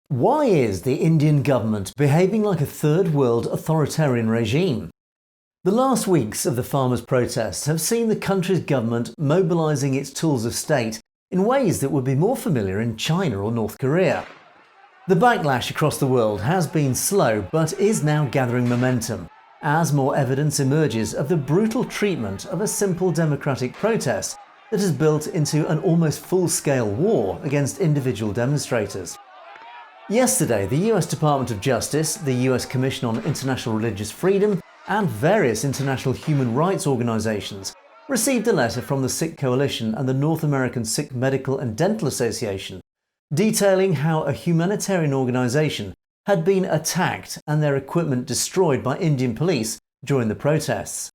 Why is the Indian government behaving like a third world authoritarian regime? The last weeks of the farmers' protests have seen the country's government mobilising its tools of state in ways that would be more familiar in China or North Korea. The backlash across the world has been slow but is now gathering momentum as more evidence emerges of the brutal treatment of a simple democratic protest that has built into an almost full-scale war against individual demonstrators. Yesterday, the US Department of Justice, the US Commission on International Religious Freedom, and various international human rights organisations received a letter from the Sikh Coalition and the North American Sikh Medical and Dental Association detailing how a humanitarian organisation had been attacked and their equipment destroyed by Indian police during the protests.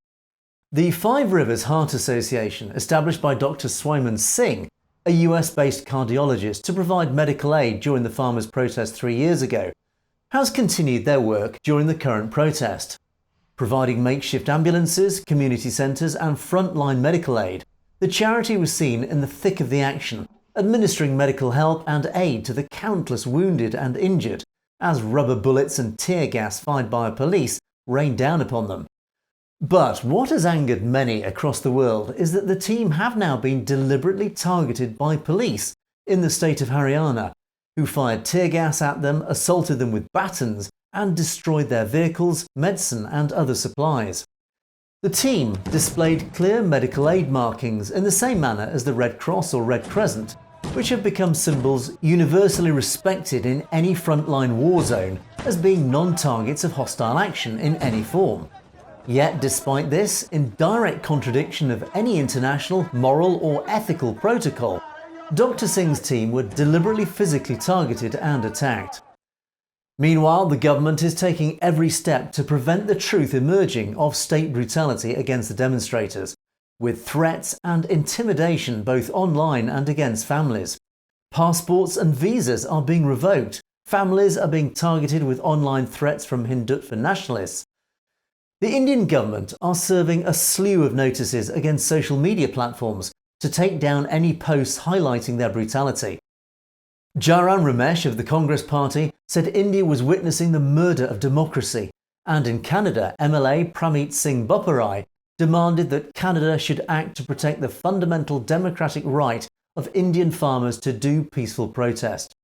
The Five Rivers Heart Association, established by Dr. Swayman Singh, a US-based cardiologist, to provide medical aid during the farmers' protest 3 years ago, has continued their work during the current protest, providing makeshift ambulances, community centres and frontline medical aid. The charity was seen in the thick of the action, administering medical help and aid to the countless wounded and injured as rubber bullets and tear gas fired by police rained down upon them. But what has angered many across the world is that the team have now been deliberately targeted by police in the state of Haryana, who fired tear gas at them, assaulted them with batons, and destroyed their vehicles, medicine and other supplies. The team displayed clear medical aid markings in the same manner as the Red Cross or Red Crescent, which have become symbols universally respected in any frontline war zone as being non-targets of hostile action in any form. Yet, despite this, in direct contradiction of any international, moral or ethical protocol, Dr. Singh's team were deliberately physically targeted and attacked. Meanwhile, the government is taking every step to prevent the truth emerging of state brutality against the demonstrators, with threats and intimidation both online and against families. Passports and visas are being revoked, families are being targeted with online threats from Hindutva nationalists. The Indian government are serving a slew of notices against social media platforms to take down any posts highlighting their brutality. Jairam Ramesh of the Congress Party said India was witnessing the murder of democracy, and in Canada, MLA Pramit Singh Bopparai demanded that Canada should act to protect the fundamental democratic right of Indian farmers to do peaceful protest.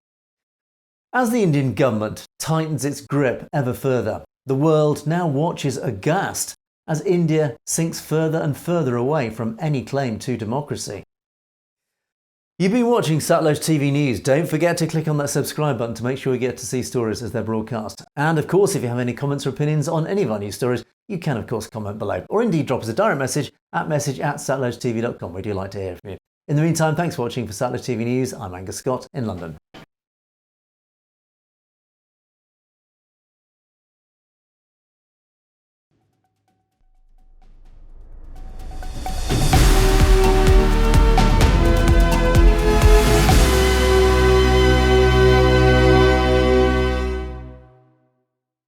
As the Indian government tightens its grip ever further, the world now watches aghast as India sinks further and further away from any claim to democracy. You've been watching Satluj TV News. Don't forget to click on that subscribe button to make sure you get to see stories as they're broadcast. And of course, if you have any comments or opinions on any of our news stories, you can of course comment below, or indeed drop us a direct message at satlujtv.com. We do like to hear from you. In the meantime, thanks for watching. For Satluj TV News, I'm Angus Scott in London.